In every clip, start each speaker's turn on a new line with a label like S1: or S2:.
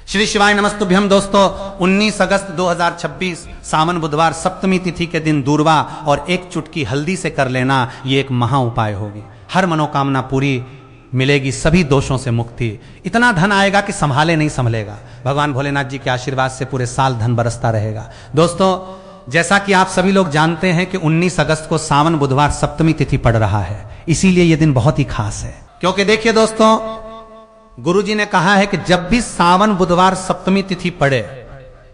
S1: श्री शिवाय नमस्तुभ्यम। दोस्तों 19 अगस्त 2026 सावन बुधवार सप्तमी तिथि के दिन दूर्वा और एक चुटकी हल्दी से कर लेना ये एक महा उपाय होगी। हर मनोकामना पूरी मिलेगी, सभी दोषों से मुक्ति। इतना धन आएगा कि संभाले नहीं संभलेगा। भगवान भोलेनाथ जी के आशीर्वाद से पूरे साल धन बरसता रहेगा। दोस्तों जैसा कि आप सभी लोग जानते हैं कि 19 अगस्त को सावन बुधवार सप्तमी तिथि पड़ रहा है, इसीलिए यह दिन बहुत ही खास है। क्योंकि देखिए दोस्तों, गुरुजी ने कहा है कि जब भी सावन बुधवार सप्तमी तिथि पड़े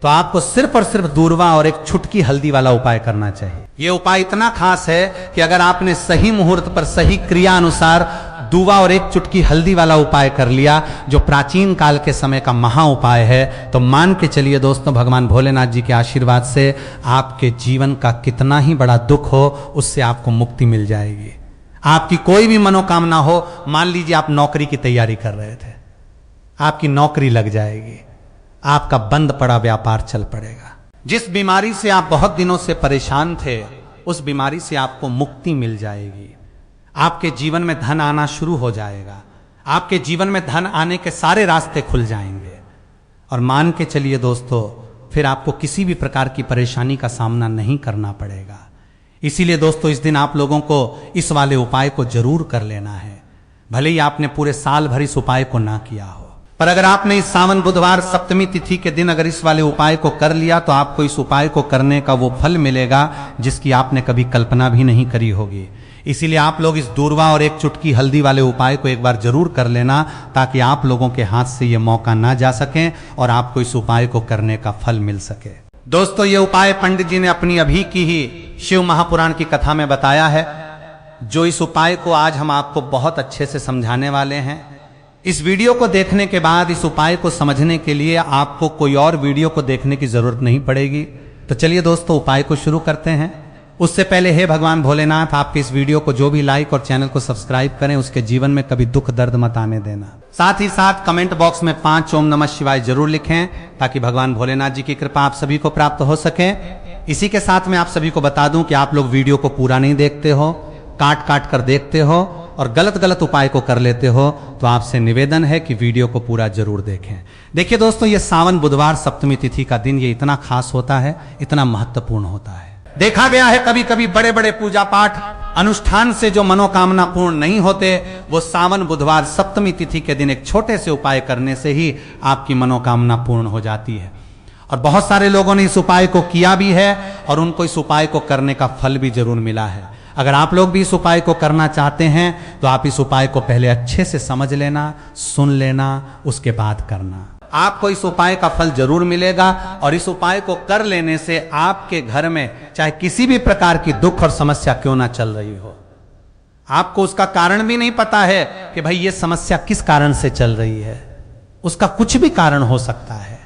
S1: तो आपको सिर्फ और सिर्फ दूर्वा और एक छुटकी हल्दी वाला उपाय करना चाहिए। यह उपाय इतना खास है कि अगर आपने सही मुहूर्त पर सही क्रिया अनुसार दूर्वा और एक चुटकी हल्दी वाला उपाय कर लिया, जो प्राचीन काल के समय का महा उपाय है, तो मान के चलिए दोस्तों, भगवान भोलेनाथ जी के आशीर्वाद से आपके जीवन का कितना ही बड़ा दुख हो उससे आपको मुक्ति मिल जाएगी। आपकी कोई भी मनोकामना हो, मान लीजिए आप नौकरी की तैयारी कर रहे थे, आपकी नौकरी लग जाएगी, आपका बंद पड़ा व्यापार चल पड़ेगा। जिस बीमारी से आप बहुत दिनों से परेशान थे, उस बीमारी से आपको मुक्ति मिल जाएगी। आपके जीवन में धन आना शुरू हो जाएगा। आपके जीवन में धन आने के सारे रास्ते खुल जाएंगे। और मान के चलिए दोस्तों, फिर आपको किसी भी प्रकार की परेशानी का सामना नहीं करना पड़ेगा। इसीलिए दोस्तों इस दिन आप लोगों को इस वाले उपाय को जरूर कर लेना है, भले ही आपने पूरे साल भर इस उपाय को ना किया हो। पर अगर आपने इस सावन बुधवार सप्तमी तिथि के दिन अगर इस वाले उपाय को कर लिया, तो आपको इस उपाय को करने का वो फल मिलेगा जिसकी आपने कभी कल्पना भी नहीं करी होगी। इसीलिए आप लोग इस दूर्वा और एक चुटकी हल्दी वाले उपाय को एक बार जरूर कर लेना, ताकि आप लोगों के हाथ से ये मौका ना जा सके और आपको इस उपाय को करने का फल मिल सके। दोस्तों ये उपाय पंडित जी ने अपनी अभी की ही शिव महापुराण की कथा में बताया है। जो इस उपाय को आज हम आपको बहुत अच्छे से समझाने वाले हैं। इस वीडियो को देखने के बाद इस उपाय को समझने के लिए आपको कोई और वीडियो को देखने की जरूरत नहीं पड़ेगी। तो चलिए दोस्तों उपाय को शुरू करते हैं। उससे पहले हे भगवान भोलेनाथ, आपके इस वीडियो को जो भी लाइक और चैनल को सब्सक्राइब करें, उसके जीवन में कभी दुख दर्द मत आने देना। साथ ही साथ कमेंट बॉक्स में 5 ओम नमः शिवाय जरूर लिखें, ताकि भगवान भोलेनाथ जी की कृपा आप सभी को प्राप्त हो सके। इसी के साथ मैं आप सभी को बता दूं कि आप लोग वीडियो को पूरा नहीं देखते हो, काट काट कर देखते हो और गलत गलत उपाय को कर लेते हो, तो आपसे निवेदन है कि वीडियो को पूरा जरूर देखें। देखिए दोस्तों, ये सावन बुधवार सप्तमी तिथि का दिन ये इतना खास होता है, इतना महत्वपूर्ण होता है। देखा गया है कभी कभी बड़े बड़े पूजा पाठ अनुष्ठान से जो मनोकामना पूर्ण नहीं होते, वो सावन बुधवार सप्तमी तिथि के दिन एक छोटे से उपाय करने से ही आपकी मनोकामना पूर्ण हो जाती है। और बहुत सारे लोगों ने इस उपाय को किया भी है और उनको इस उपाय को करने का फल भी जरूर मिला है। अगर आप लोग भी इस उपाय को करना चाहते हैं तो आप इस उपाय को पहले अच्छे से समझ लेना, सुन लेना, उसके बाद करना। आपको इस उपाय का फल जरूर मिलेगा। और इस उपाय को कर लेने से आपके घर में चाहे किसी भी प्रकार की दुख और समस्या क्यों ना चल रही हो, आपको उसका कारण भी नहीं पता है कि भाई ये समस्या किस कारण से चल रही है, उसका कुछ भी कारण हो सकता है।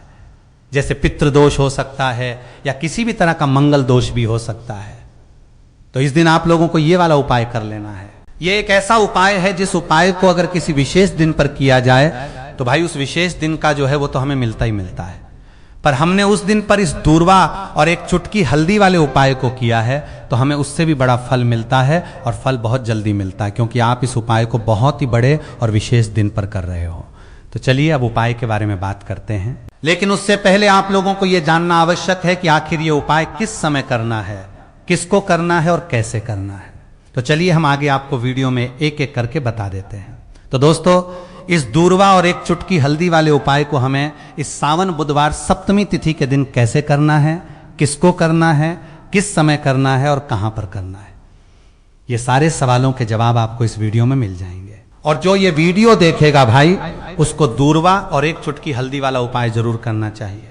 S1: जैसे पितृदोष हो सकता है या किसी भी तरह का मंगल दोष भी हो सकता है। तो इस दिन आप लोगों को ये वाला उपाय कर लेना है। ये एक ऐसा उपाय है जिस उपाय को अगर किसी विशेष दिन पर किया जाए तो भाई उस विशेष दिन का जो है वो तो हमें मिलता ही मिलता है। पर हमने उस दिन पर इस दूर्वा और एक चुटकी हल्दी वाले उपाय को किया है तो हमें उससे भी बड़ा फल मिलता है, और फल बहुत जल्दी मिलता है, क्योंकि आप इस उपाय को बहुत ही बड़े और विशेष दिन पर कर रहे हो। तो चलिए अब उपाय के बारे में बात करते हैं। लेकिन उससे पहले आप लोगों को यह जानना आवश्यक है कि आखिर ये उपाय किस समय करना है, किसको करना है और कैसे करना है। तो चलिए हम आगे आपको वीडियो में एक एक करके बता देते हैं। तो दोस्तों इस दूर्वा और एक चुटकी हल्दी वाले उपाय को हमें इस सावन बुधवार सप्तमी तिथि के दिन कैसे करना है, किसको करना है, किस समय करना है और कहां पर करना है, ये सारे सवालों के जवाब आपको इस वीडियो में मिल जाएंगे। और जो ये वीडियो देखेगा भाई, उसको दूर्वा और एक चुटकी हल्दी वाला उपाय जरूर करना चाहिए,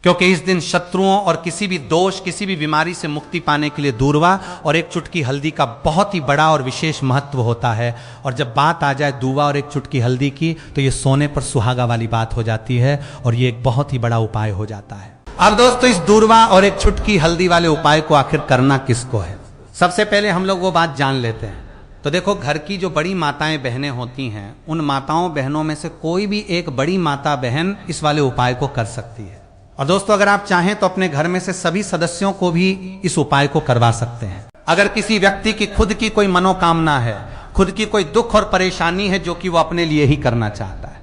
S1: क्योंकि इस दिन शत्रुओं और किसी भी दोष, किसी भी बीमारी से मुक्ति पाने के लिए दूर्वा और एक चुटकी हल्दी का बहुत ही बड़ा और विशेष महत्व होता है। और जब बात आ जाए दूर्वा और एक चुटकी हल्दी की, तो ये सोने पर सुहागा वाली बात हो जाती है और ये एक बहुत ही बड़ा उपाय हो जाता है। अब दोस्तों इस दूर्वा और एक चुटकी हल्दी वाले उपाय को आखिर करना किसको है, सबसे पहले हम लोग वो बात जान लेते हैं। तो देखो, घर की जो बड़ी माताएं बहनें होती हैं, उन माताओं बहनों में से कोई भी एक बड़ी माता बहन इस वाले उपाय को कर सकती है। और दोस्तों अगर आप चाहें तो अपने घर में से सभी सदस्यों को भी इस उपाय को करवा सकते हैं। अगर किसी व्यक्ति की खुद की कोई मनोकामना है, खुद की कोई दुख और परेशानी है जो कि वो अपने लिए ही करना चाहता है,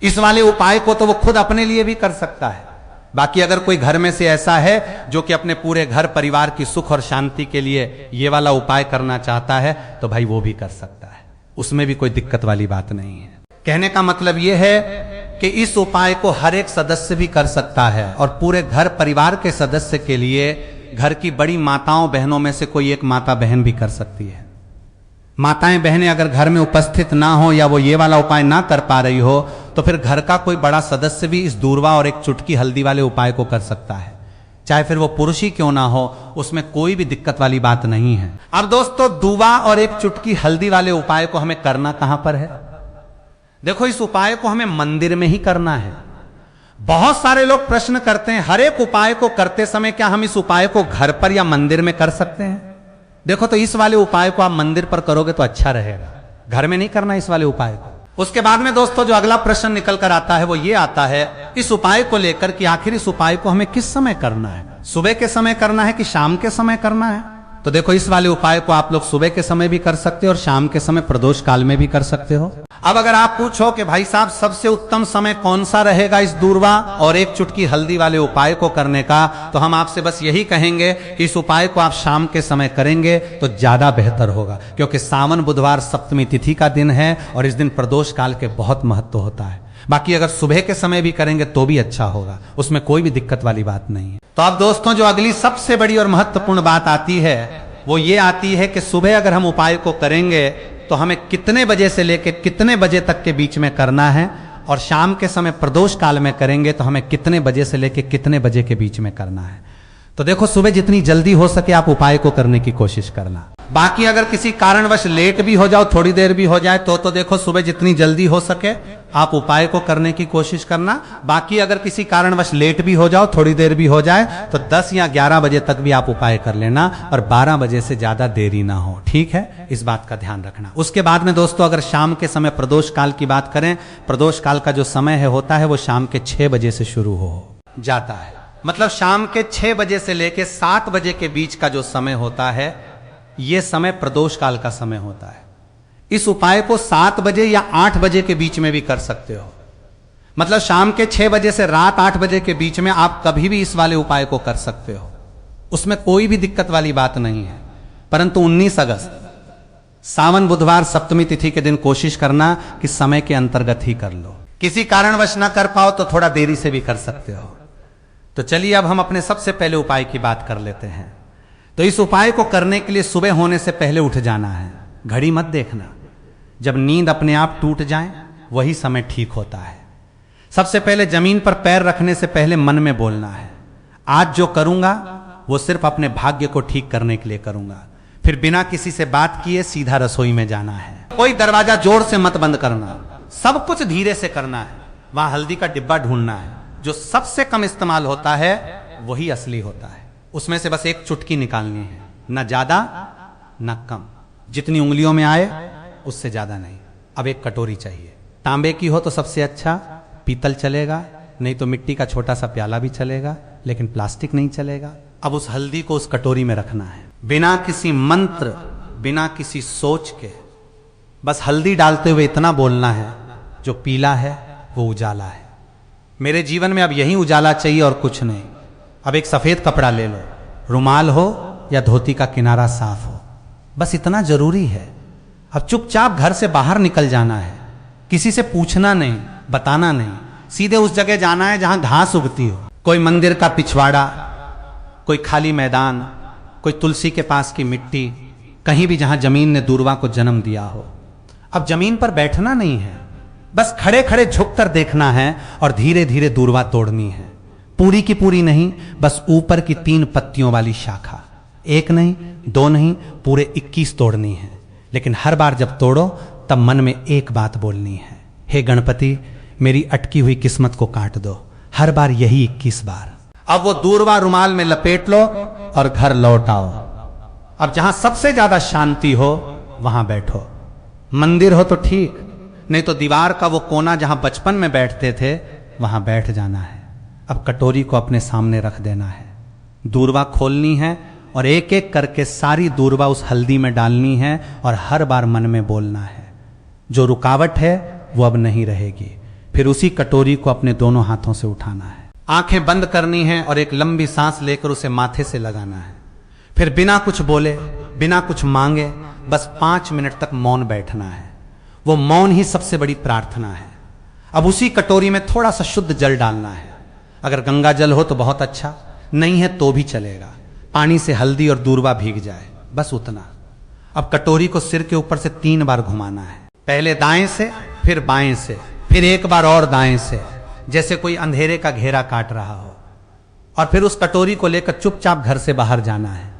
S1: इस वाले उपाय को तो वो खुद अपने लिए भी कर सकता है। बाकी अगर कोई घर में से ऐसा है जो कि अपने पूरे घर परिवार की सुख और शांति के लिए ये वाला उपाय करना चाहता है तो भाई वो भी कर सकता है, उसमें भी कोई दिक्कत वाली बात नहीं है। कहने का मतलब ये है कि इस उपाय को हर एक सदस्य भी कर सकता है और पूरे घर परिवार के सदस्य के लिए घर की बड़ी माताओं बहनों में से कोई एक माता बहन भी कर सकती है। माताएं बहनें अगर घर में उपस्थित ना हो या वो ये वाला उपाय ना कर पा रही हो तो फिर घर का कोई बड़ा सदस्य भी इस दूरवा और एक चुटकी हल्दी वाले उपाय को कर सकता है, चाहे फिर वो पुरुष ही क्यों ना हो, उसमें कोई भी दिक्कत वाली बात नहीं है। अब दोस्तों, दूवा और एक चुटकी हल्दी वाले उपाय को हमें करना कहां पर है? देखो, इस उपाय को हमें मंदिर में ही करना है। बहुत सारे लोग प्रश्न करते हैं, हर एक उपाय को करते समय क्या हम इस उपाय को घर पर या मंदिर में कर सकते हैं? देखो, तो इस वाले उपाय को आप मंदिर पर करोगे तो अच्छा रहेगा, घर में नहीं करना इस वाले उपाय को। उसके बाद में दोस्तों जो अगला प्रश्न निकल कर आता है वो ये आता है इस उपाय को लेकर कि आखिर इस उपाय को हमें किस समय करना है, सुबह के समय करना है कि शाम के समय करना है? तो देखो, इस वाले उपाय को आप लोग सुबह के समय भी कर सकते हो और शाम के समय प्रदोष काल में भी कर सकते हो। अब अगर आप पूछो कि भाई साहब सबसे उत्तम समय कौन सा रहेगा इस दूरवा और एक चुटकी हल्दी वाले उपाय को करने का, तो हम आपसे बस यही कहेंगे कि इस उपाय को आप शाम के समय करेंगे तो ज्यादा बेहतर होगा, क्योंकि सावन बुधवार सप्तमी तिथि का दिन है और इस दिन प्रदोष काल के बहुत महत्व होता है। बाकी अगर सुबह के समय भी करेंगे तो भी अच्छा होगा, उसमें कोई भी दिक्कत वाली बात नहीं है। तो अब दोस्तों जो अगली सबसे बड़ी और महत्वपूर्ण बात आती है वो ये आती है कि सुबह अगर हम उपाय को करेंगे तो हमें कितने बजे से लेकर कितने बजे तक के बीच में करना है, और शाम के समय प्रदोष काल में करेंगे तो हमें कितने बजे से लेकर कितने बजे के बीच में करना है। तो देखो, सुबह जितनी जल्दी हो सके आप उपाय को करने की कोशिश करना। बाकी अगर किसी कारणवश लेट भी हो जाओ, थोड़ी देर भी हो जाए तो देखो सुबह जितनी जल्दी हो सके आप उपाय को करने की कोशिश करना। बाकी अगर किसी कारणवश लेट भी हो जाओ, थोड़ी देर भी हो जाए तो 10 या 11 बजे तक भी आप उपाय कर लेना और 12 बजे से ज्यादा देरी ना हो, ठीक है? इस बात का ध्यान रखना। उसके बाद में दोस्तों अगर शाम के समय प्रदोष काल की बात करें, प्रदोष काल का जो समय है होता है वो शाम के 6 बजे से शुरू हो जाता है। मतलब शाम के 6 बजे से लेकर 7 बजे के बीच का जो समय होता है यह समय प्रदोष काल का समय होता है। इस उपाय को 7 बजे या 8 बजे के बीच में भी कर सकते हो। मतलब शाम के 6 बजे से रात 8 बजे के बीच में आप कभी भी इस वाले उपाय को कर सकते हो, उसमें कोई भी दिक्कत वाली बात नहीं है। परंतु 19 अगस्त सावन बुधवार सप्तमी तिथि के दिन कोशिश करना कि समय के अंतर्गत ही कर लो। किसी कारणवश ना कर पाओ तो थोड़ा देरी से भी कर सकते हो। तो चलिए अब हम अपने सबसे पहले उपाय की बात कर लेते हैं। तो इस उपाय को करने के लिए सुबह होने से पहले उठ जाना है, घड़ी मत देखना। जब नींद अपने आप टूट जाए वही समय ठीक होता है। सबसे पहले जमीन पर पैर रखने से पहले मन में बोलना है, आज जो करूंगा वो सिर्फ अपने भाग्य को ठीक करने के लिए करूंगा। फिर बिना किसी से बात किए सीधा रसोई में जाना है। कोई दरवाजा जोर से मत बंद करना, सब कुछ धीरे से करना है। वहां हल्दी का डिब्बा ढूंढना है, जो सबसे कम इस्तेमाल होता है वही असली होता है। उसमें से बस एक चुटकी निकालनी है, ना ज्यादा ना कम, जितनी उंगलियों में आए उससे ज्यादा नहीं। अब एक कटोरी चाहिए, तांबे की हो तो सबसे अच्छा, पीतल चलेगा, नहीं तो मिट्टी का छोटा सा प्याला भी चलेगा, लेकिन प्लास्टिक नहीं चलेगा। अब उस हल्दी को उस कटोरी में रखना है, बिना किसी मंत्र, बिना किसी सोच के, बस हल्दी डालते हुए इतना बोलना है, जो पीला है वो उजाला है। मेरे जीवन में अब यही उजाला चाहिए और कुछ नहीं। अब एक सफेद कपड़ा ले लो, रुमाल हो या धोती का किनारा साफ हो, बस इतना जरूरी है। अब चुपचाप घर से बाहर निकल जाना है, किसी से पूछना नहीं, बताना नहीं, सीधे उस जगह जाना है जहां घास उगती हो। कोई मंदिर का पिछवाड़ा, कोई खाली मैदान, कोई तुलसी के पास की मिट्टी, कहीं भी जहां जमीन ने दूरवा को जन्म दिया हो। अब जमीन पर बैठना नहीं है, बस खड़े खड़े झुककर देखना है और धीरे धीरे दूरवा तोड़नी है। पूरी की पूरी नहीं, बस ऊपर की 3 पत्तियों वाली शाखा, एक नहीं 2 नहीं, पूरे 21 तोड़नी है। लेकिन हर बार जब तोड़ो तब मन में एक बात बोलनी है, हे गणपति मेरी अटकी हुई किस्मत को काट दो। हर बार यही 21 बार। अब वो दूरवा रुमाल में लपेट लो और घर लौट आओ। अब जहां सबसे ज्यादा शांति हो वहां बैठो। मंदिर हो तो ठीक, नहीं तो दीवार का वो कोना जहां बचपन में बैठते थे वहां बैठ जाना है। अब कटोरी को अपने सामने रख देना है, दूरवा खोलनी है और एक एक करके सारी दूरवा उस हल्दी में डालनी है और हर बार मन में बोलना है, जो रुकावट है वो अब नहीं रहेगी, फिर उसी कटोरी को अपने दोनों हाथों से उठाना है, आंखें बंद करनी है और एक लंबी सांस लेकर उसे माथे से लगाना है। फिर बिना कुछ बोले, बिना कुछ मांगे, बस 5 मिनट तक मौन बैठना है। वो मौन ही सबसे बड़ी प्रार्थना है। अब उसी कटोरी में थोड़ा सा शुद्ध जल डालना है। अगर गंगा जल हो तो बहुत अच्छा, नहीं है तो भी चलेगा। पानी से हल्दी और दूर्वा भीग जाए, बस उतना। अब कटोरी को सिर के ऊपर से 3 बार घुमाना है, पहले दाएं से, फिर बाएं से, फिर एक बार और दाएं से, जैसे कोई अंधेरे का घेरा काट रहा हो। और फिर उस कटोरी को लेकर चुपचाप घर से बाहर जाना है।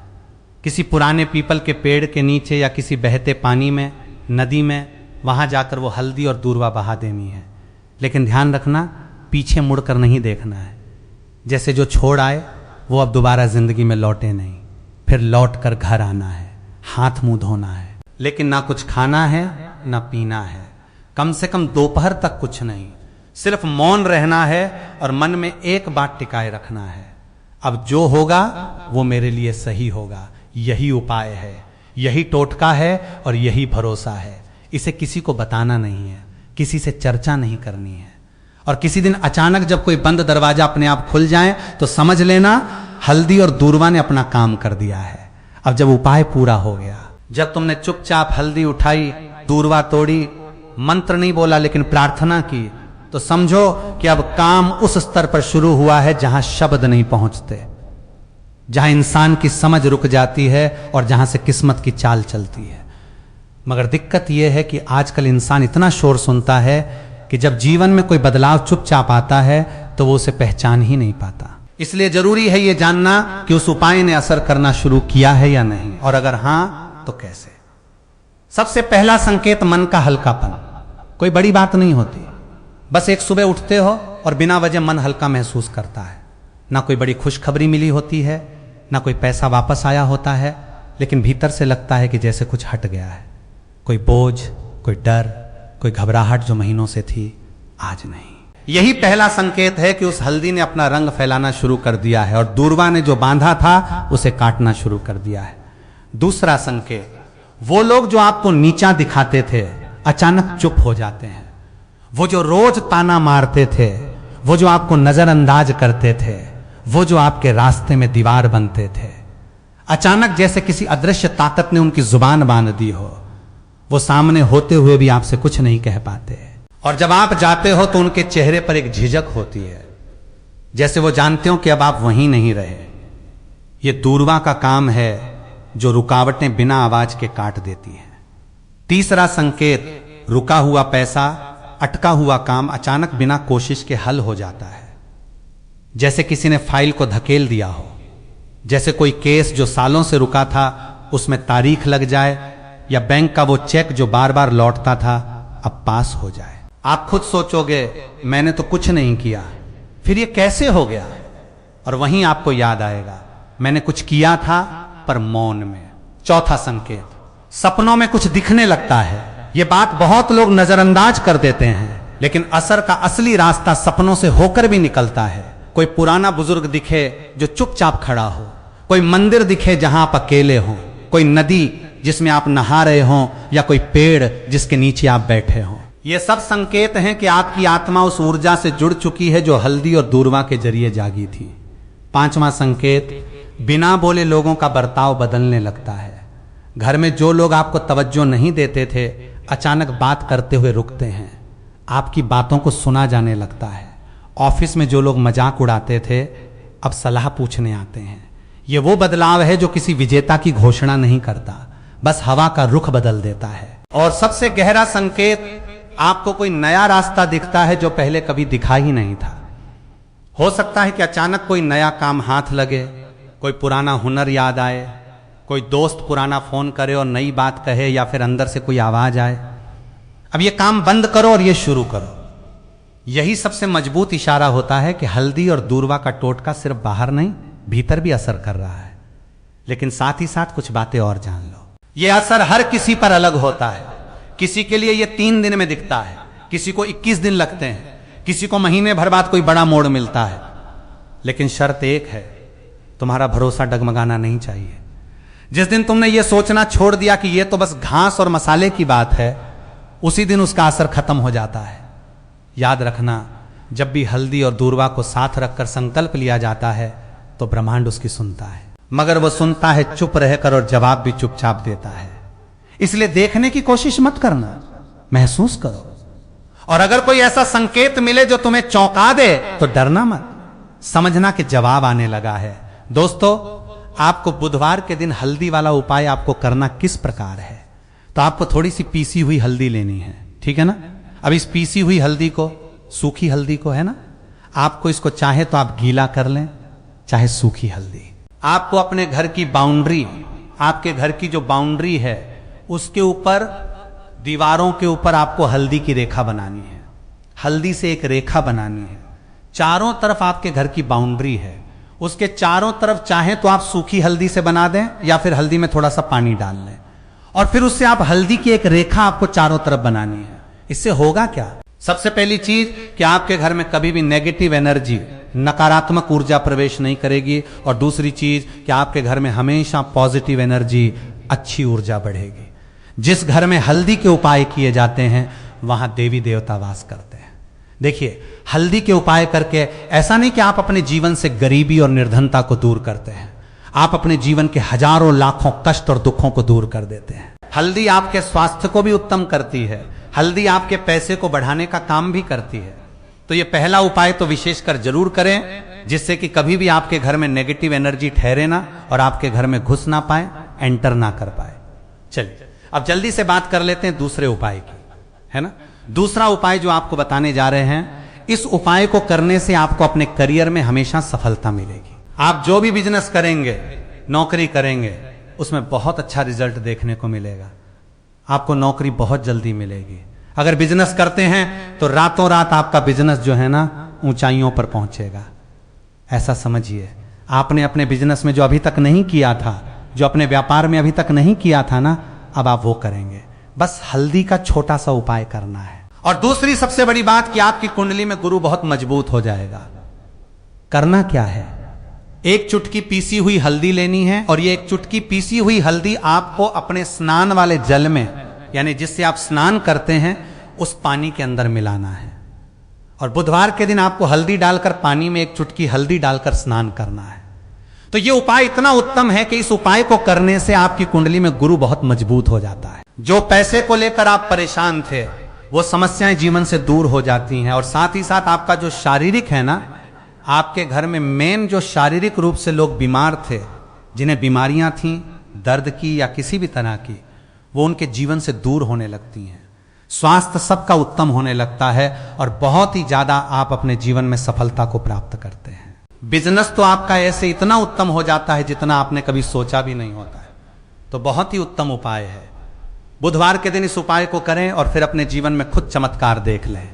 S1: किसी पुराने पीपल के पेड़ के नीचे या किसी बहते पानी में, नदी में, वहां जाकर वो हल्दी और दूर्वा बहा देनी है। लेकिन ध्यान रखना, पीछे मुड़कर नहीं देखना है। जैसे जो छोड़ आए वो अब दोबारा जिंदगी में लौटे नहीं। फिर लौट कर घर आना है, हाथ मुंह धोना है, लेकिन ना कुछ खाना है ना पीना है। कम से कम दोपहर तक कुछ नहीं, सिर्फ मौन रहना है और मन में एक बात टिकाए रखना है, अब जो होगा वो मेरे लिए सही होगा। यही उपाय है, यही टोटका है और यही भरोसा है। इसे किसी को बताना नहीं है, किसी से चर्चा नहीं करनी है। और किसी दिन अचानक जब कोई बंद दरवाजा अपने आप खुल जाए तो समझ लेना हल्दी और दूर्वा ने अपना काम कर दिया है। अब जब उपाय पूरा हो गया, जब तुमने चुपचाप हल्दी उठाई, दूर्वा तोड़ी, मंत्र नहीं बोला लेकिन प्रार्थना की, तो समझो कि अब काम उस स्तर पर शुरू हुआ है जहां शब्द नहीं पहुंचते, जहां इंसान की समझ रुक जाती है और जहां से किस्मत की चाल चलती है। मगर दिक्कत यह है कि आजकल इंसान इतना शोर सुनता है कि जब जीवन में कोई बदलाव चुपचाप आता है तो वो उसे पहचान ही नहीं पाता। इसलिए जरूरी है यह जानना कि उस उपाय ने असर करना शुरू किया है या नहीं, और अगर हां तो कैसे। सबसे पहला संकेत मन का हल्कापन। कोई बड़ी बात नहीं होती, बस एक सुबह उठते हो और बिना वजह मन हल्का महसूस करता है। ना कोई बड़ी खुशखबरी मिली होती है, ना कोई पैसा वापस आया होता है, लेकिन भीतर से लगता है कि जैसे कुछ हट गया है। कोई बोझ, कोई डर, कोई घबराहट जो महीनों से थी, आज नहीं। यही पहला संकेत है कि उस हल्दी ने अपना रंग फैलाना शुरू कर दिया है और दूर्वा ने जो बांधा था उसे काटना शुरू कर दिया है। दूसरा संकेत, वो लोग जो आपको नीचा दिखाते थे अचानक चुप हो जाते हैं। वो जो रोज ताना मारते थे, वो जो आपको नजरअंदाज करते थे, वो जो आपके रास्ते में दीवार बनते थे, अचानक जैसे किसी अदृश्य ताकत ने उनकी जुबान बांध दी हो। वो सामने होते हुए भी आपसे कुछ नहीं कह पाते, और जब आप जाते हो तो उनके चेहरे पर एक झिझक होती है, जैसे वो जानते हो कि अब आप वहीं नहीं रहे। ये दूर्वा का काम है जो रुकावटें बिना आवाज के काट देती हैं। तीसरा संकेत, रुका हुआ पैसा, अटका हुआ काम अचानक बिना कोशिश के हल हो जाता है। जैसे किसी ने फाइल को धकेल दिया हो, जैसे कोई केस जो सालों से रुका था उसमें तारीख लग जाए, या बैंक का वो चेक जो बार बार लौटता था अब पास हो जाए। आप खुद सोचोगे मैंने तो कुछ नहीं किया, फिर ये कैसे हो गया? और वहीं आपको याद आएगा मैंने कुछ किया था पर मौन में। चौथा संकेत, सपनों में कुछ दिखने लगता है। ये बात बहुत लोग नजरअंदाज कर देते हैं, लेकिन असर का असली रास्ता सपनों से होकर भी निकलता है। कोई पुराना बुजुर्ग दिखे जो चुपचाप खड़ा हो, कोई मंदिर दिखे जहां आप अकेले हो, कोई नदी जिसमें आप नहा रहे हो, या कोई पेड़ जिसके नीचे आप बैठे हो। ये सब संकेत हैं कि आपकी आत्मा उस ऊर्जा से जुड़ चुकी है जो हल्दी और दूर्वा के जरिए जागी थी। पांचवा संकेत, बिना बोले लोगों का बर्ताव बदलने लगता है। घर में जो लोग आपको तवज्जो नहीं देते थे अचानक बात करते हुए रुकते हैं, आपकी बातों को सुना जाने लगता है। ऑफिस में जो लोग मजाक उड़ाते थे अब सलाह पूछने आते हैं। ये वो बदलाव है जो किसी विजेता की घोषणा नहीं करता, बस हवा का रुख बदल देता है। और सबसे गहरा संकेत, आपको कोई नया रास्ता दिखता है जो पहले कभी दिखा ही नहीं था। हो सकता है कि अचानक कोई नया काम हाथ लगे, कोई पुराना हुनर याद आए, कोई दोस्त पुराना फोन करे और नई बात कहे, या फिर अंदर से कोई आवाज आए, अब ये काम बंद करो और ये शुरू करो। यही सबसे मजबूत इशारा होता है कि हल्दी और दूर्वा का टोटका सिर्फ बाहर नहीं भीतर भी असर कर रहा है। लेकिन साथ ही साथ कुछ बातें और जान लो, ये असर हर किसी पर अलग होता है। किसी के लिए ये 3 दिन में दिखता है, किसी को 21 दिन लगते हैं, किसी को महीने भर बाद कोई बड़ा मोड़ मिलता है। लेकिन शर्त एक है, तुम्हारा भरोसा डगमगाना नहीं चाहिए। जिस दिन तुमने ये सोचना छोड़ दिया कि ये तो बस घास और मसाले की बात है, उसी दिन उसका असर खत्म हो जाता है। याद रखना, जब भी हल्दी और दूर्वा को साथ रखकर संकल्प लिया जाता है तो ब्रह्मांड उसकी सुनता है, मगर वो सुनता है चुप रहकर और जवाब भी चुपचाप देता है। इसलिए देखने की कोशिश मत करना, महसूस करो। और अगर कोई ऐसा संकेत मिले जो तुम्हें चौंका दे तो डरना मत, समझना कि जवाब आने लगा है। दोस्तों, आपको बुधवार के दिन हल्दी वाला उपाय आपको करना किस प्रकार है, तो आपको थोड़ी सी पीसी हुई हल्दी लेनी है, ठीक है ना। अब इस पीसी हुई हल्दी को, सूखी हल्दी को, है ना, आपको इसको चाहे तो आप गीला कर लें, चाहे सूखी हल्दी। आपको अपने घर की बाउंड्री, आपके घर की जो बाउंड्री है उसके ऊपर, दीवारों के ऊपर आपको हल्दी की रेखा बनानी है। हल्दी से एक रेखा बनानी है। चारों तरफ आपके घर की बाउंड्री है, उसके चारों तरफ चाहे तो आप सूखी हल्दी से बना दें या फिर हल्दी में थोड़ा सा पानी डाल लें, और फिर उससे आप हल्दी की एक रेखा आपको चारों तरफ बनानी है। इससे होगा क्या? सबसे पहली चीज कि आपके घर में कभी भी नेगेटिव एनर्जी, नकारात्मक ऊर्जा प्रवेश नहीं करेगी, और दूसरी चीज कि आपके घर में हमेशा पॉजिटिव एनर्जी, अच्छी ऊर्जा बढ़ेगी। जिस घर में हल्दी के उपाय किए जाते हैं वहां देवी देवता वास करते हैं। देखिए, हल्दी के उपाय करके ऐसा नहीं कि आप अपने जीवन से गरीबी और निर्धनता को दूर करते हैं, आप अपने जीवन के हजारों लाखों कष्ट और दुखों को दूर कर देते हैं। हल्दी आपके स्वास्थ्य को भी उत्तम करती है, हल्दी आपके पैसे को बढ़ाने का काम भी करती है। तो ये पहला उपाय तो विशेषकर जरूर करें, जिससे कि कभी भी आपके घर में नेगेटिव एनर्जी ठहरे ना और आपके घर में घुस ना पाए, एंटर ना कर पाए। चलिए अब जल्दी से बात कर लेते हैं दूसरे उपाय की, है ना। दूसरा उपाय जो आपको बताने जा रहे हैं, इस उपाय को करने से आपको अपने करियर में हमेशा सफलता मिलेगी। आप जो भी बिजनेस करेंगे, नौकरी करेंगे, उसमें बहुत अच्छा रिजल्ट देखने को मिलेगा। आपको नौकरी बहुत जल्दी मिलेगी। अगर बिजनेस करते हैं तो रातों रात आपका बिजनेस जो है ना ऊंचाइयों पर पहुंचेगा। ऐसा समझिए, आपने अपने बिजनेस में जो अभी तक नहीं किया था, जो अपने व्यापार में अभी तक नहीं किया था ना, अब आप वो करेंगे। बस हल्दी का छोटा सा उपाय करना है। और दूसरी सबसे बड़ी बात कि आपकी कुंडली में गुरु बहुत मजबूत हो जाएगा। करना क्या है, एक चुटकी पीसी हुई हल्दी लेनी है, और ये एक चुटकी पीसी हुई हल्दी आपको अपने स्नान वाले जल में, यानी जिससे आप स्नान करते हैं, उस पानी के अंदर मिलाना है। और बुधवार के दिन आपको हल्दी डालकर, पानी में एक चुटकी हल्दी डालकर स्नान करना है। तो ये उपाय इतना उत्तम है कि इस उपाय को करने से आपकी कुंडली में गुरु बहुत मजबूत हो जाता है। जो पैसे को लेकर आप परेशान थे, वो समस्याएं जीवन से दूर हो जाती हैं। और साथ ही साथ आपका जो शारीरिक है ना, आपके घर में मेन जो शारीरिक रूप से लोग बीमार थे, जिन्हें बीमारियां थीं दर्द की या किसी भी तरह की, वो उनके जीवन से दूर होने लगती हैं। स्वास्थ्य सबका उत्तम होने लगता है और बहुत ही ज्यादा आप अपने जीवन में सफलता को प्राप्त करते हैं। बिजनेस तो आपका ऐसे इतना उत्तम हो जाता है जितना आपने कभी सोचा भी नहीं होता है। तो बहुत ही उत्तम उपाय है। बुधवार के दिन इस उपाय को करें और फिर अपने जीवन में खुद चमत्कार देख लें।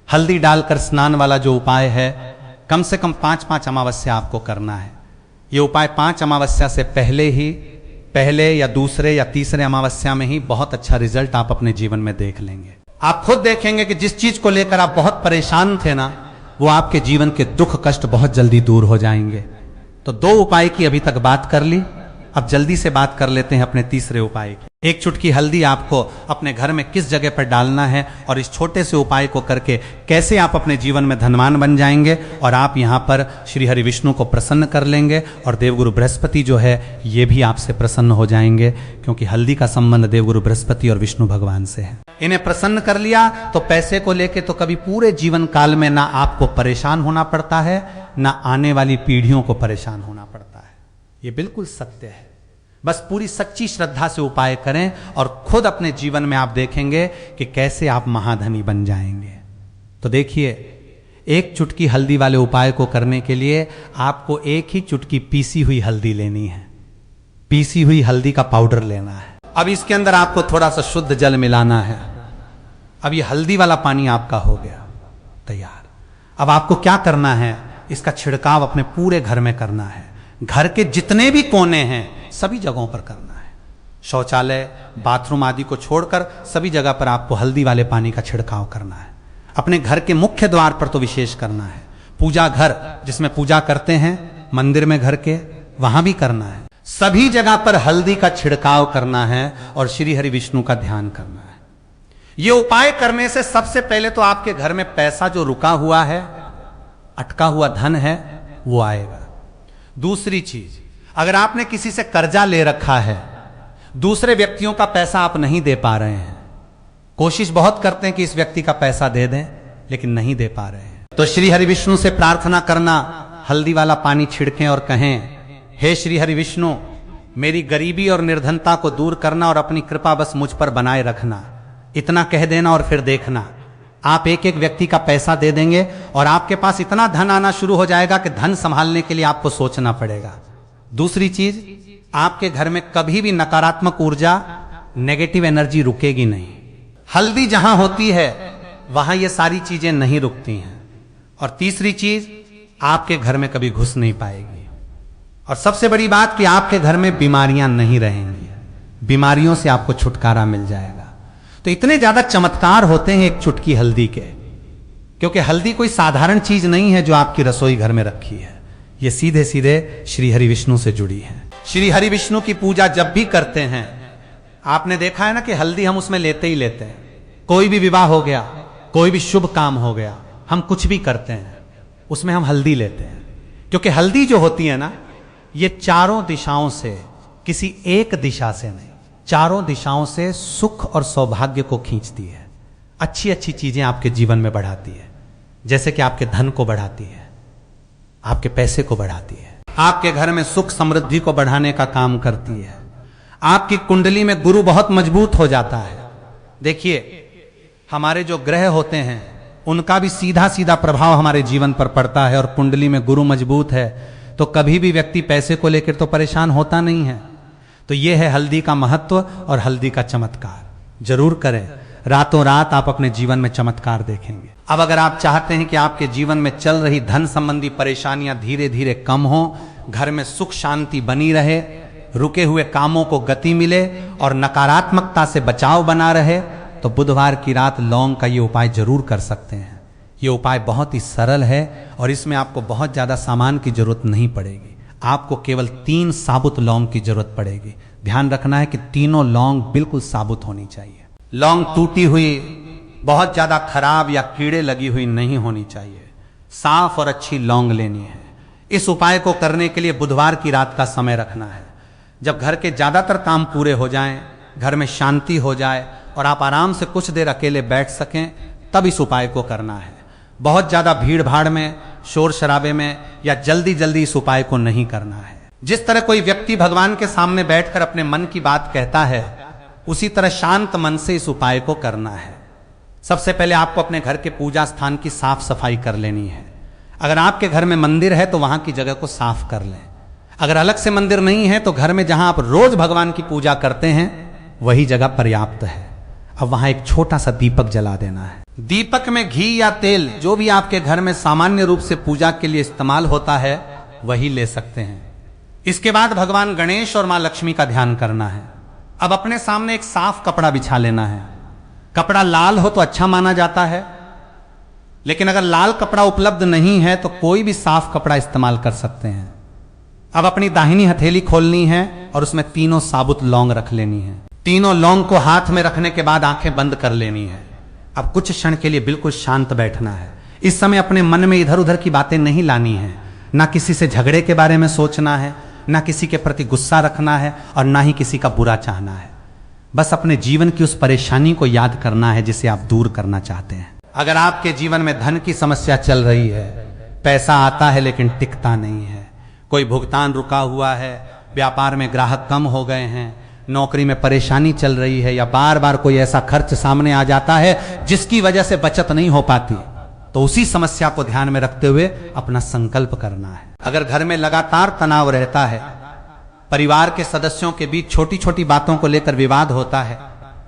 S1: हल्दी डालकर स्नान वाला जो उपाय है, कम से कम 5-5 अमावस्या आपको करना है। ये उपाय 5 अमावस्या से पहले या दूसरे या तीसरे अमावस्या में ही बहुत अच्छा रिजल्ट आप अपने जीवन में देख लेंगे। आप खुद देखेंगे कि जिस चीज को लेकर आप बहुत परेशान थे ना, वो आपके जीवन के दुख कष्ट बहुत जल्दी दूर हो जाएंगे। तो 2 उपाय की अभी तक बात कर ली, अब जल्दी से बात कर लेते हैं अपने तीसरे उपाय की। एक चुटकी हल्दी आपको अपने घर में किस जगह पर डालना है, और इस छोटे से उपाय को करके कैसे आप अपने जीवन में धनवान बन जाएंगे, और आप यहाँ पर श्री हरि विष्णु को प्रसन्न कर लेंगे, और देवगुरु बृहस्पति जो है ये भी आपसे प्रसन्न हो जाएंगे, क्योंकि हल्दी का संबंध देवगुरु बृहस्पति और विष्णु भगवान से है। इन्हें प्रसन्न कर लिया तो पैसे को लेके तो कभी पूरे जीवन काल में ना आपको परेशान होना पड़ता है, ना आने वाली पीढ़ियों को परेशान होना पड़ता है। ये बिल्कुल सत्य है। बस पूरी सच्ची श्रद्धा से उपाय करें और खुद अपने जीवन में आप देखेंगे कि कैसे आप महाधनी बन जाएंगे। तो देखिए, एक चुटकी हल्दी वाले उपाय को करने के लिए आपको एक ही चुटकी पीसी हुई हल्दी लेनी है। पीसी हुई हल्दी का पाउडर लेना है। अब इसके अंदर आपको थोड़ा सा शुद्ध जल मिलाना है। अब ये हल्दी वाला पानी आपका हो गया तैयार। अब आपको क्या करना है, इसका छिड़काव अपने पूरे घर में करना है। घर के जितने भी कोने हैं सभी जगहों पर करना है। शौचालय, बाथरूम आदि को छोड़कर सभी जगह पर आपको हल्दी वाले पानी का छिड़काव करना है। अपने घर के मुख्य द्वार पर तो विशेष करना है। पूजा घर जिसमें पूजा करते हैं, मंदिर में घर के, वहां भी करना है। सभी जगह पर हल्दी का छिड़काव करना है और श्री हरि विष्णु का ध्यान करना है। ये उपाय करने से सबसे पहले तो आपके घर में पैसा जो रुका हुआ है, अटका हुआ धन है, वो आएगा। दूसरी चीज, अगर आपने किसी से कर्जा ले रखा है, दूसरे व्यक्तियों का पैसा आप नहीं दे पा रहे हैं, कोशिश बहुत करते हैं कि इस व्यक्ति का पैसा दे दें, लेकिन नहीं दे पा रहे हैं, तो श्री हरि विष्णु से प्रार्थना करना, हल्दी वाला पानी छिड़कें और कहें, हे श्री हरि विष्णु, मेरी गरीबी और निर्धनता को दूर करना और अपनी कृपा बस मुझ पर बनाए रखना। इतना कह देना और फिर देखना, आप एक एक व्यक्ति का पैसा दे देंगे और आपके पास इतना धन आना शुरू हो जाएगा कि धन संभालने के लिए आपको सोचना पड़ेगा। दूसरी चीज, आपके घर में कभी भी नकारात्मक ऊर्जा, नेगेटिव एनर्जी रुकेगी नहीं। हल्दी जहां होती है वहां ये सारी चीजें नहीं रुकती हैं। और तीसरी चीज, आपके घर में कभी घुस नहीं पाएगी। और सबसे बड़ी बात कि आपके घर में बीमारियां नहीं रहेंगी, बीमारियों से आपको छुटकारा मिल जाएगा। तो इतने ज्यादा चमत्कार होते हैं एक चुटकी हल्दी के, क्योंकि हल्दी कोई साधारण चीज नहीं है जो आपकी रसोई घर में रखी है, ये सीधे सीधे श्री हरि विष्णु से जुड़ी है। श्री हरि विष्णु की पूजा जब भी करते हैं, आपने देखा है ना कि हल्दी हम उसमें लेते ही लेते हैं। कोई भी विवाह हो गया, कोई भी शुभ काम हो गया, हम कुछ भी करते हैं उसमें हम हल्दी लेते हैं, क्योंकि हल्दी जो होती है ना, ये चारों दिशाओं से, किसी एक दिशा से नहीं, चारों दिशाओं से सुख और सौभाग्य को खींचती है, अच्छी अच्छी चीजें आपके जीवन में बढ़ाती है। जैसे कि आपके धन को बढ़ाती है, आपके पैसे को बढ़ाती है, आपके घर में सुख समृद्धि को बढ़ाने का काम करती है। आपकी कुंडली में गुरु बहुत मजबूत हो जाता है। देखिए, हमारे जो ग्रह होते हैं उनका भी सीधा सीधा प्रभाव हमारे जीवन पर पड़ता है, और कुंडली में गुरु मजबूत है तो कभी भी व्यक्ति पैसे को लेकर तो परेशान होता नहीं है। तो यह है हल्दी का महत्व और हल्दी का चमत्कार। जरूर करें, रातों रात आप अपने जीवन में चमत्कार देखेंगे। अब अगर आप चाहते हैं कि आपके जीवन में चल रही धन संबंधी परेशानियां धीरे धीरे कम हो, घर में सुख शांति बनी रहे, रुके हुए कामों को गति मिले और नकारात्मकता से बचाव बना रहे, तो बुधवार की रात लौंग का ये उपाय जरूर कर सकते हैं। ये उपाय बहुत ही सरल है और इसमें आपको बहुत ज्यादा सामान की जरूरत नहीं पड़ेगी। आपको केवल 3 साबुत लौंग की जरूरत पड़ेगी। ध्यान रखना है कि तीनों लौंग बिल्कुल साबुत होनी चाहिए। लौंग टूटी हुई, बहुत ज्यादा खराब या कीड़े लगी हुई नहीं होनी चाहिए। साफ और अच्छी लौंग लेनी है। इस उपाय को करने के लिए बुधवार की रात का समय रखना है, जब घर के ज्यादातर काम पूरे हो जाएं, घर में शांति हो जाए और आप आराम से कुछ देर अकेले बैठ सकें, तब इस उपाय को करना है। बहुत ज्यादा भीड़ भाड़ में, शोर शराबे में या जल्दी जल्दी इस उपाय को नहीं करना है। जिस तरह कोई व्यक्ति भगवान के सामने बैठकर अपने मन की बात कहता है, उसी तरह शांत मन से इस उपाय को करना है। सबसे पहले आपको अपने घर के पूजा स्थान की साफ सफाई कर लेनी है। अगर आपके घर में मंदिर है तो वहां की जगह को साफ कर लें। अगर अलग से मंदिर नहीं है तो घर में जहां आप रोज भगवान की पूजा करते हैं वही जगह पर्याप्त है। अब वहां एक छोटा सा दीपक जला देना है। दीपक में घी या तेल, जो भी आपके घर में सामान्य रूप से पूजा के लिए इस्तेमाल होता है, वही ले सकते हैं। इसके बाद भगवान गणेश और मां लक्ष्मी का ध्यान करना है। अब अपने सामने एक साफ कपड़ा बिछा लेना है। कपड़ा लाल हो तो अच्छा माना जाता है, लेकिन अगर लाल कपड़ा उपलब्ध नहीं है तो कोई भी साफ कपड़ा इस्तेमाल कर सकते हैं। अब अपनी दाहिनी हथेली खोलनी है और उसमें तीनों साबुत लौंग रख लेनी है। तीनों लौंग को हाथ में रखने के बाद आंखें बंद कर लेनी है। अब कुछ क्षण के लिए बिल्कुल शांत बैठना है। इस समय अपने मन में इधर उधर की बातें नहीं लानी है। ना किसी से झगड़े के बारे में सोचना है, ना किसी के प्रति गुस्सा रखना है और ना ही किसी का बुरा चाहना है। बस अपने जीवन की उस परेशानी को याद करना है जिसे आप दूर करना चाहते हैं। अगर आपके जीवन में धन की समस्या चल रही है, पैसा आता है लेकिन टिकता नहीं है, कोई भुगतान रुका हुआ है, व्यापार में ग्राहक कम हो गए हैं, नौकरी में परेशानी चल रही है, या बार बार कोई ऐसा खर्च सामने आ जाता है जिसकी वजह से बचत नहीं हो पाती, तो उसी समस्या को ध्यान में रखते हुए अपना संकल्प करना है। अगर घर में लगातार तनाव रहता है, परिवार के सदस्यों के बीच छोटी छोटी बातों को लेकर विवाद होता है,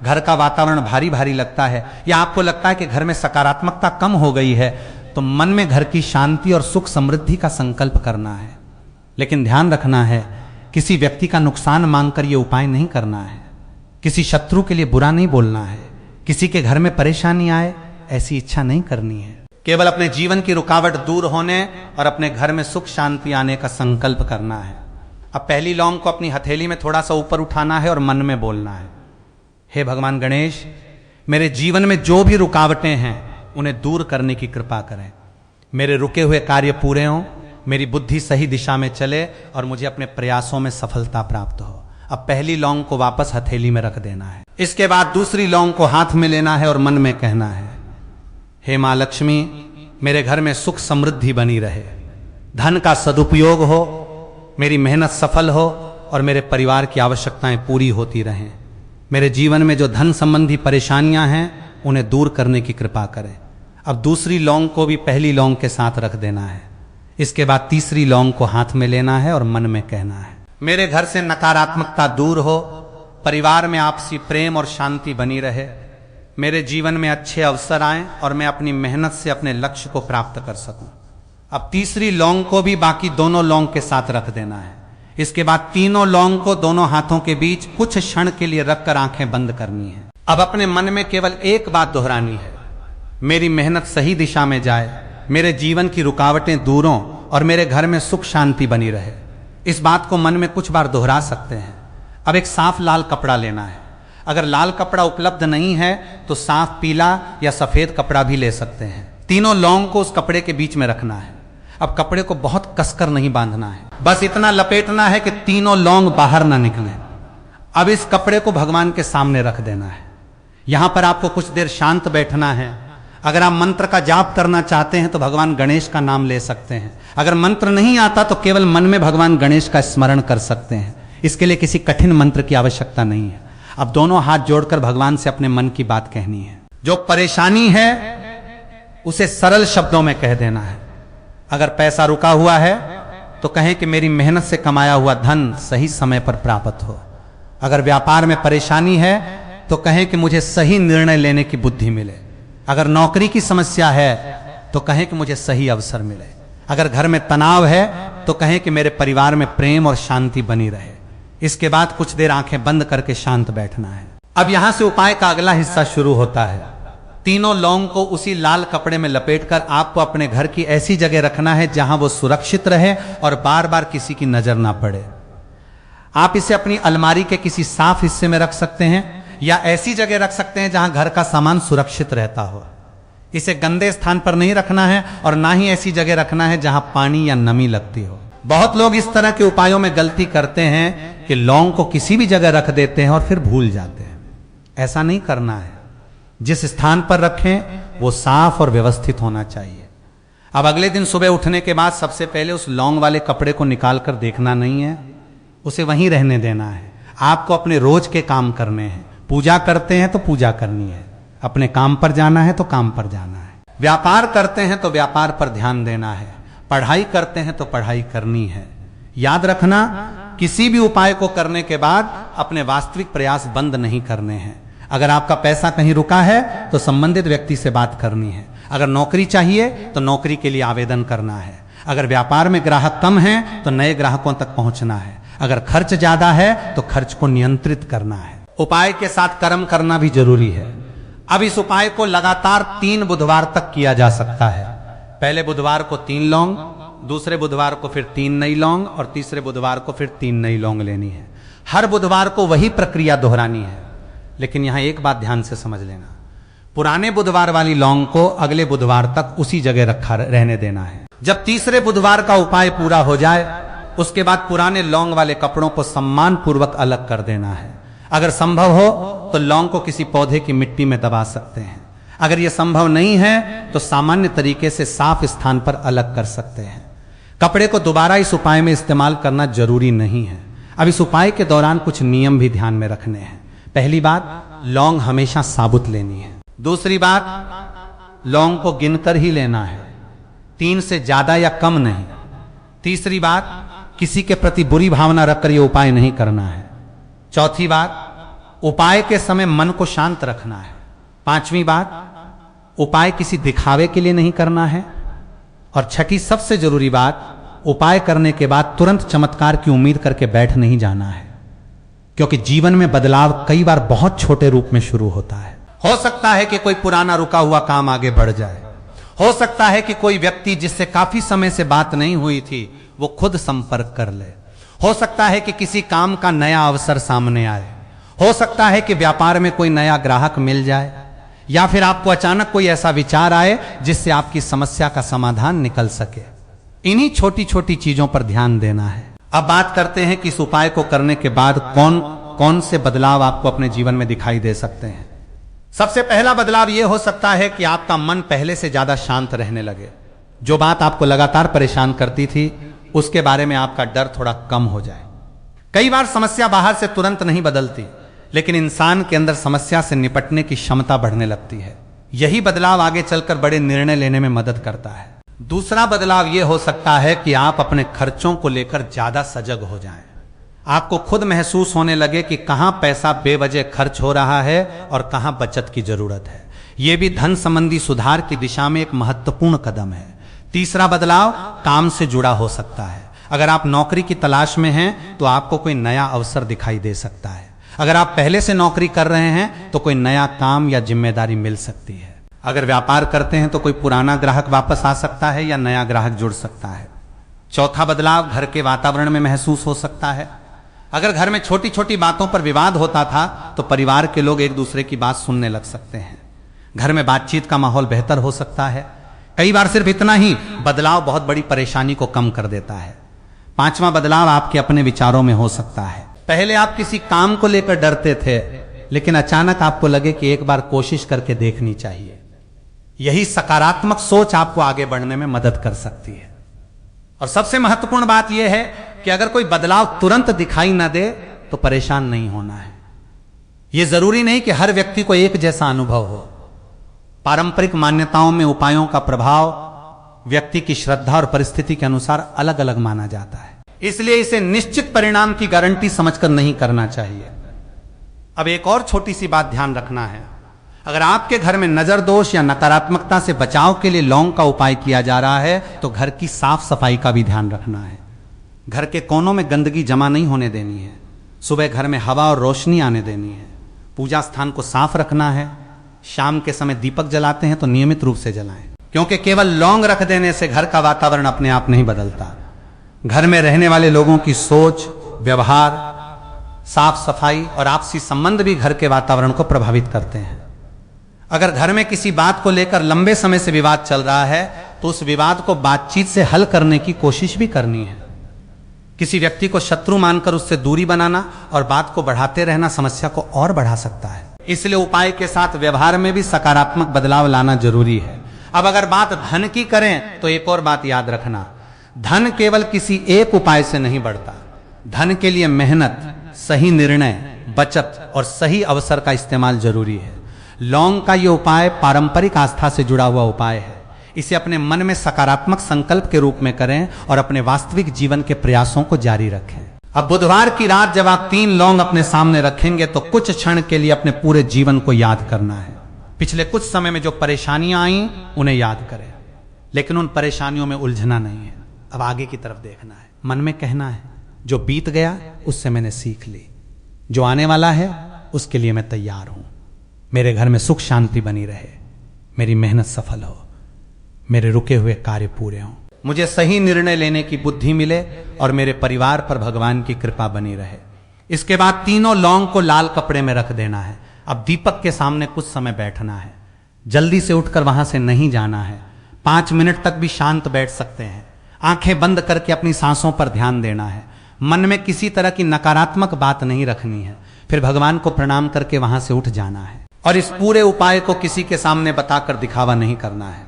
S1: घर का वातावरण भारी भारी लगता है, या आपको लगता है कि घर में सकारात्मकता कम हो गई है, तो मन में घर की शांति और सुख समृद्धि का संकल्प करना है। लेकिन ध्यान रखना है, किसी व्यक्ति का नुकसान मांगकर यह उपाय नहीं करना है। किसी शत्रु के लिए बुरा नहीं बोलना है। किसी के घर में परेशानी आए ऐसी इच्छा नहीं करनी है। केवल अपने जीवन की रुकावट दूर होने और अपने घर में सुख शांति आने का संकल्प करना है। अब पहली लौंग को अपनी हथेली में थोड़ा सा ऊपर उठाना है और मन में बोलना है, हे भगवान गणेश, मेरे जीवन में जो भी रुकावटें हैं उन्हें दूर करने की कृपा करें। मेरे रुके हुए कार्य पूरे हों, मेरी बुद्धि सही दिशा में चले और मुझे अपने प्रयासों में सफलता प्राप्त हो। अब पहली लौंग को वापस हथेली में रख देना है। इसके बाद दूसरी लौंग को हाथ में लेना है और मन में कहना है, हे मां लक्ष्मी, मेरे घर में सुख समृद्धि बनी रहे, धन का सदुपयोग हो, मेरी मेहनत सफल हो और मेरे परिवार की आवश्यकताएं पूरी होती रहें। मेरे जीवन में जो धन संबंधी परेशानियां हैं उन्हें दूर करने की कृपा करें। अब दूसरी लौंग को भी पहली लौंग के साथ रख देना है। इसके बाद तीसरी लौंग को हाथ में लेना है और मन में कहना है, मेरे घर से नकारात्मकता दूर हो, परिवार में आपसी प्रेम और शांति बनी रहे, मेरे जीवन में अच्छे अवसर आएं और मैं अपनी मेहनत से अपने लक्ष्य को प्राप्त कर सकूं। अब तीसरी लौंग को भी बाकी दोनों लौंग के साथ रख देना है। इसके बाद तीनों लौंग को दोनों हाथों के बीच कुछ क्षण के लिए रखकर आंखें बंद करनी है। अब अपने मन में केवल एक बात दोहरानी है, मेरी मेहनत सही दिशा में जाए, मेरे जीवन की रुकावटें दूर हों और मेरे घर में सुख शांति बनी रहे। इस बात को मन में कुछ बार दोहरा सकते हैं। अब एक साफ लाल कपड़ा लेना है। अगर लाल कपड़ा उपलब्ध नहीं है तो साफ पीला या सफेद कपड़ा भी ले सकते हैं। तीनों लौंग को उस कपड़े के बीच में रखना है। अब कपड़े को बहुत कसकर नहीं बांधना है, बस इतना लपेटना है कि तीनों लौंग बाहर ना निकलें। अब इस कपड़े को भगवान के सामने रख देना है। यहां पर आपको कुछ देर शांत बैठना है। अगर आप मंत्र का जाप करना चाहते हैं तो भगवान गणेश का नाम ले सकते हैं। अगर मंत्र नहीं आता तो केवल मन में भगवान गणेश का स्मरण कर सकते हैं। इसके लिए किसी कठिन मंत्र की आवश्यकता नहीं है। अब दोनों हाथ जोड़कर भगवान से अपने मन की बात कहनी है। जो परेशानी है उसे सरल शब्दों में कह देना है। अगर पैसा रुका हुआ है तो कहें कि मेरी मेहनत से कमाया हुआ धन सही समय पर प्राप्त हो। अगर व्यापार में परेशानी है तो कहें कि मुझे सही निर्णय लेने की बुद्धि मिले। अगर नौकरी की समस्या है तो कहें कि मुझे सही अवसर मिले। अगर घर में तनाव है तो कहें कि मेरे परिवार में प्रेम और शांति बनी रहे। इसके बाद कुछ देर आंखें बंद करके शांत बैठना है। अब यहां से उपाय का अगला हिस्सा शुरू होता है। तीनों लौंग को उसी लाल कपड़े में लपेटकर आपको अपने घर की ऐसी जगह रखना है जहां वो सुरक्षित रहे और बार बार किसी की नजर ना पड़े। आप इसे अपनी अलमारी के किसी साफ हिस्से में रख सकते हैं या ऐसी जगह रख सकते हैं जहां घर का सामान सुरक्षित रहता हो। इसे गंदे स्थान पर नहीं रखना है और ना ही ऐसी जगह रखना है जहां पानी या नमी लगती हो। बहुत लोग इस तरह के उपायों में गलती करते हैं कि लौंग को किसी भी जगह रख देते हैं और फिर भूल जाते हैं। ऐसा नहीं करना है। जिस स्थान पर रखें वो साफ और व्यवस्थित होना चाहिए। अब अगले दिन सुबह उठने के बाद सबसे पहले उस लौंग वाले कपड़े को निकाल कर देखना नहीं है, उसे वहीं रहने देना है। आपको अपने रोज के काम करने हैं। पूजा करते हैं तो पूजा करनी है, अपने काम पर जाना है तो काम पर जाना है, व्यापार करते हैं तो व्यापार पर ध्यान देना है, पढ़ाई करते हैं तो पढ़ाई करनी है। याद रखना, किसी भी उपाय को करने के बाद अपने वास्तविक प्रयास बंद नहीं करने हैं। अगर आपका पैसा कहीं रुका है तो संबंधित व्यक्ति से बात करनी है। अगर नौकरी चाहिए तो नौकरी के लिए आवेदन करना है। अगर व्यापार में ग्राहक कम हैं तो नए ग्राहकों तक पहुंचना है। अगर खर्च ज्यादा है तो खर्च को नियंत्रित करना है। उपाय के साथ कर्म करना भी जरूरी है। अब इस उपाय को लगातार 3 बुधवार तक किया जा सकता है। पहले बुधवार को 3 लौंग, दूसरे बुधवार को फिर 3 नई लौंग और तीसरे बुधवार को फिर 3 नई लौंग लेनी है। हर बुधवार को वही प्रक्रिया दोहरानी है। लेकिन यहां एक बात ध्यान से समझ लेना, पुराने बुधवार वाली लौंग को अगले बुधवार तक उसी जगह रखा रहने देना है। जब तीसरे बुधवार का उपाय पूरा हो जाए उसके बाद पुराने लौंग वाले कपड़ों को सम्मान पूर्वक अलग कर देना है। अगर संभव हो तो लौंग को किसी पौधे की मिट्टी में दबा सकते हैं। अगर यह संभव नहीं है तो सामान्य तरीके से साफ स्थान पर अलग कर सकते हैं। कपड़े को दोबारा इस उपाय में इस्तेमाल करना जरूरी नहीं है। अब इस उपाय के दौरान कुछ नियम भी ध्यान में रखने हैं। पहली बात, लौंग हमेशा साबुत लेनी है। दूसरी बात, लौंग को गिनकर ही लेना है, 3 से ज्यादा या कम नहीं। तीसरी बात, किसी के प्रति बुरी भावना रखकर यह उपाय नहीं करना है। चौथी बात, उपाय के समय मन को शांत रखना है। 5वीं बात, उपाय किसी दिखावे के लिए नहीं करना है। और छठी सबसे जरूरी बात, उपाय करने के बाद तुरंत चमत्कार की उम्मीद करके बैठ नहीं जाना है, क्योंकि जीवन में बदलाव कई बार बहुत छोटे रूप में शुरू होता है। हो सकता है कि कोई पुराना रुका हुआ काम आगे बढ़ जाए। हो सकता है कि कोई व्यक्ति जिससे काफी समय से बात नहीं हुई थी वो खुद संपर्क कर ले। हो सकता है कि किसी काम का नया अवसर सामने आए। हो सकता है कि व्यापार में कोई नया ग्राहक मिल जाए। या फिर आपको अचानक कोई ऐसा विचार आए जिससे आपकी समस्या का समाधान निकल सके। इन्हीं छोटी छोटी चीजों पर ध्यान देना है। अब बात करते हैं कि इस उपाय को करने के बाद कौन कौन से बदलाव आपको अपने जीवन में दिखाई दे सकते हैं। सबसे पहला बदलाव यह हो सकता है कि आपका मन पहले से ज्यादा शांत रहने लगे। जो बात आपको लगातार परेशान करती थी उसके बारे में आपका डर थोड़ा कम हो जाए। कई बार समस्या बाहर से तुरंत नहीं बदलती, लेकिन इंसान के अंदर समस्या से निपटने की क्षमता बढ़ने लगती है। यही बदलाव आगे चलकर बड़े निर्णय लेने में मदद करता है। दूसरा बदलाव यह हो सकता है कि आप अपने खर्चों को लेकर ज्यादा सजग हो जाएं। आपको खुद महसूस होने लगे कि कहां पैसा बेवजह खर्च हो रहा है और कहां बचत की जरूरत है। यह भी धन संबंधी सुधार की दिशा में एक महत्वपूर्ण कदम है। तीसरा बदलाव काम से जुड़ा हो सकता है। अगर आप नौकरी की तलाश में हैं तो आपको कोई नया अवसर दिखाई दे सकता है। अगर आप पहले से नौकरी कर रहे हैं तो कोई नया काम या जिम्मेदारी मिल सकती है। अगर व्यापार करते हैं तो कोई पुराना ग्राहक वापस आ सकता है या नया ग्राहक जुड़ सकता है। चौथा बदलाव घर के वातावरण में महसूस हो सकता है। अगर घर में छोटी छोटी बातों पर विवाद होता था तो परिवार के लोग एक दूसरे की बात सुनने लग सकते हैं। घर में बातचीत का माहौल बेहतर हो सकता है। कई बार सिर्फ इतना ही बदलाव बहुत बड़ी परेशानी को कम कर देता है। पांचवा बदलाव आपके अपने विचारों में हो सकता है। पहले आप किसी काम को लेकर डरते थे, लेकिन अचानक आपको लगे कि एक बार कोशिश करके देखनी चाहिए। यही सकारात्मक सोच आपको आगे बढ़ने में मदद कर सकती है। और सबसे महत्वपूर्ण बात यह है कि अगर कोई बदलाव तुरंत दिखाई ना दे तो परेशान नहीं होना है। यह जरूरी नहीं कि हर व्यक्ति को एक जैसा अनुभव हो। पारंपरिक मान्यताओं में उपायों का प्रभाव व्यक्ति की श्रद्धा और परिस्थिति के अनुसार अलग अलग माना जाता है, इसलिए इसे निश्चित परिणाम की गारंटी समझकर नहीं करना चाहिए। अब एक और छोटी सी बात ध्यान रखना है। अगर आपके घर में नजर दोष या नकारात्मकता से बचाव के लिए लौंग का उपाय किया जा रहा है तो घर की साफ सफाई का भी ध्यान रखना है। घर के कोनों में गंदगी जमा नहीं होने देनी है। सुबह घर में हवा और रोशनी आने देनी है। पूजा स्थान को साफ रखना है। शाम के समय दीपक जलाते हैं तो नियमित रूप से जलाएं, क्योंकि केवल लौंग रख देने से घर का वातावरण अपने आप नहीं बदलता। घर में रहने वाले लोगों की सोच, व्यवहार, साफ सफाई और आपसी संबंध भी घर के वातावरण को प्रभावित करते हैं। अगर घर में किसी बात को लेकर लंबे समय से विवाद चल रहा है तो उस विवाद को बातचीत से हल करने की कोशिश भी करनी है। किसी व्यक्ति को शत्रु मानकर उससे दूरी बनाना और बात को बढ़ाते रहना समस्या को और बढ़ा सकता है। इसलिए उपाय के साथ व्यवहार में भी सकारात्मक बदलाव लाना जरूरी है। अब अगर बात धन की करें तो एक और बात याद रखना, धन केवल किसी एक उपाय से नहीं बढ़ता। धन के लिए मेहनत, सही निर्णय, बचत और सही अवसर का इस्तेमाल जरूरी है। लौंग का यह उपाय पारंपरिक आस्था से जुड़ा हुआ उपाय है। इसे अपने मन में सकारात्मक संकल्प के रूप में करें और अपने वास्तविक जीवन के प्रयासों को जारी रखें। अब बुधवार की रात जब आप 3 लौंग अपने सामने रखेंगे तो कुछ क्षण के लिए अपने पूरे जीवन को याद करना है। पिछले कुछ समय में जो परेशानियां आई उन्हें याद करें, लेकिन उन परेशानियों में उलझना नहीं है। अब आगे की तरफ देखना है। मन में कहना है, जो बीत गया उससे मैंने सीख ली, जो आने वाला है उसके लिए मैं तैयार हूं। मेरे घर में सुख शांति बनी रहे, मेरी मेहनत सफल हो, मेरे रुके हुए कार्य पूरे हों, मुझे सही निर्णय लेने की बुद्धि मिले और मेरे परिवार पर भगवान की कृपा बनी रहे। इसके बाद तीनों लौंग को लाल कपड़े में रख देना है। अब दीपक के सामने कुछ समय बैठना है। जल्दी से उठकर वहां से नहीं जाना है। 5 मिनट तक भी शांत बैठ सकते हैं। आंखें बंद करके अपनी सांसों पर ध्यान देना है। मन में किसी तरह की नकारात्मक बात नहीं रखनी है। फिर भगवान को प्रणाम करके वहां से उठ जाना है। और इस पूरे उपाय को किसी के सामने बताकर दिखावा नहीं करना है,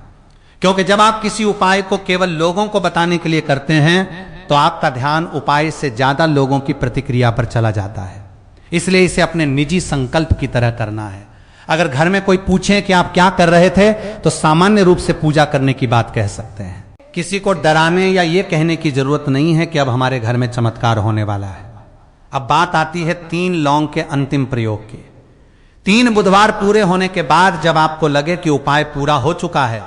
S1: क्योंकि जब आप किसी उपाय को केवल लोगों को बताने के लिए करते हैं तो आपका ध्यान उपाय से ज्यादा लोगों की प्रतिक्रिया पर चला जाता है। इसलिए इसे अपने निजी संकल्प की तरह करना है। अगर घर में कोई पूछे कि आप क्या कर रहे थे तो सामान्य रूप से पूजा करने की बात कह सकते हैं। किसी को डराने या ये कहने की जरूरत नहीं है कि अब हमारे घर में चमत्कार होने वाला है। अब बात आती है 3 लौंग के अंतिम प्रयोग की। 3 बुधवार पूरे होने के बाद जब आपको लगे कि उपाय पूरा हो चुका है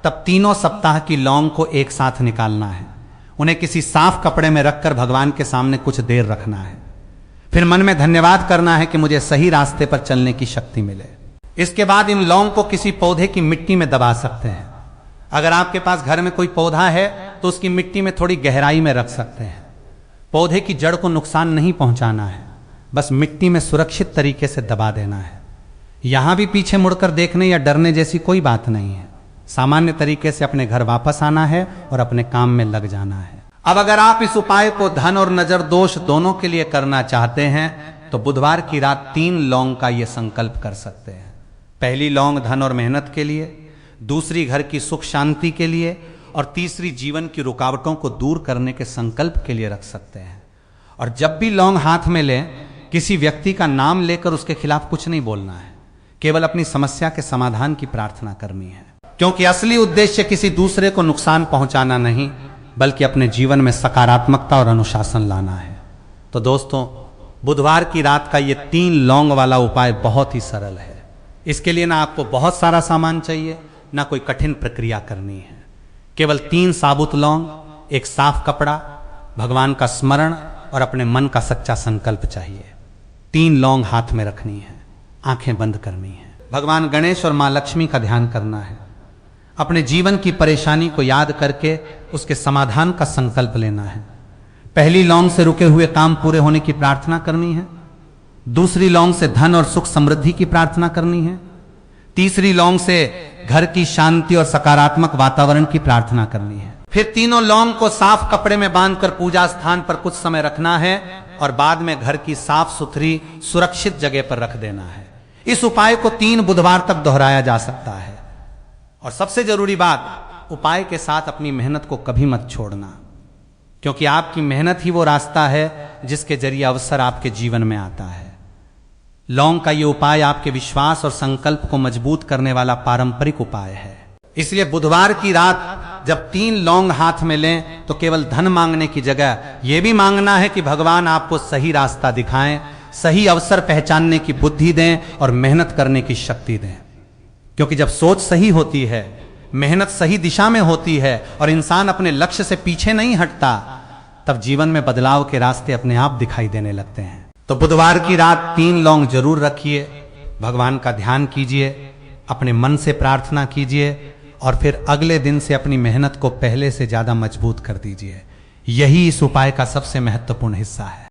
S1: तब तीनों सप्ताह की लौंग को एक साथ निकालना है। उन्हें किसी साफ कपड़े में रखकर भगवान के सामने कुछ देर रखना है। फिर मन में धन्यवाद करना है कि मुझे सही रास्ते पर चलने की शक्ति मिले। इसके बाद इन लौंग को किसी पौधे की मिट्टी में दबा सकते हैं। अगर आपके पास घर में कोई पौधा है तो उसकी मिट्टी में थोड़ी गहराई में रख सकते हैं। पौधे की जड़ को नुकसान नहीं पहुंचाना है, बस मिट्टी में सुरक्षित तरीके से दबा देना है। यहां भी पीछे मुड़कर देखने या डरने जैसी कोई बात नहीं है। सामान्य तरीके से अपने घर वापस आना है और अपने काम में लग जाना है। अब अगर आप इस उपाय को धन और नजर दोष दोनों के लिए करना चाहते हैं तो बुधवार की रात 3 लौंग का यह संकल्प कर सकते हैं। पहली लौंग धन और मेहनत के लिए, दूसरी घर की सुख शांति के लिए और तीसरी जीवन की रुकावटों को दूर करने के संकल्प के लिए रख सकते हैं। और जब भी लौंग हाथ में लें, किसी व्यक्ति का नाम लेकर उसके खिलाफ कुछ नहीं बोलना है, केवल अपनी समस्या के समाधान की प्रार्थना करनी है। क्योंकि असली उद्देश्य किसी दूसरे को नुकसान पहुंचाना नहीं, बल्कि अपने जीवन में सकारात्मकता और अनुशासन लाना है। तो दोस्तों, बुधवार की रात का ये 3 लौंग वाला उपाय बहुत ही सरल है। इसके लिए ना आपको बहुत सारा सामान चाहिए, ना कोई कठिन प्रक्रिया करनी है। केवल 3 साबुत लौंग, एक साफ कपड़ा, भगवान का स्मरण और अपने मन का सच्चा संकल्प चाहिए। 3 लौंग हाथ में रखनी है, आंखें बंद करनी है, भगवान गणेश और मां लक्ष्मी का ध्यान करना है, अपने जीवन की परेशानी को याद करके उसके समाधान का संकल्प लेना है। पहली लौंग से रुके हुए काम पूरे होने की प्रार्थना करनी है, दूसरी लौंग से धन और सुख समृद्धि की प्रार्थना करनी है, तीसरी लौंग से घर की शांति और सकारात्मक वातावरण की प्रार्थना करनी है। फिर तीनों लौंग को साफ कपड़े में बांधकर पूजा स्थान पर कुछ समय रखना है और बाद में घर की साफ सुथरी सुरक्षित जगह पर रख देना है। इस उपाय को 3 बुधवार तक दोहराया जा सकता है। और सबसे जरूरी बात, उपाय के साथ अपनी मेहनत को कभी मत छोड़ना, क्योंकि आपकी मेहनत ही वो रास्ता है जिसके जरिए अवसर आपके जीवन में आता है। लौंग का ये उपाय आपके विश्वास और संकल्प को मजबूत करने वाला पारंपरिक उपाय है। इसलिए बुधवार की रात जब 3 लौंग हाथ में लें तो केवल धन मांगने की जगह यह भी मांगना है कि भगवान आपको सही रास्ता दिखाएं, सही अवसर पहचानने की बुद्धि दें और मेहनत करने की शक्ति दें। क्योंकि जब सोच सही होती है, मेहनत सही दिशा में होती है और इंसान अपने लक्ष्य से पीछे नहीं हटता, तब जीवन में बदलाव के रास्ते अपने आप दिखाई देने लगते हैं। तो बुधवार की रात 3 लौंग जरूर रखिए, भगवान का ध्यान कीजिए, अपने मन से प्रार्थना कीजिए और फिर अगले दिन से अपनी मेहनत को पहले से ज्यादा मजबूत कर दीजिए। यही इस उपाय का सबसे महत्वपूर्ण हिस्सा है।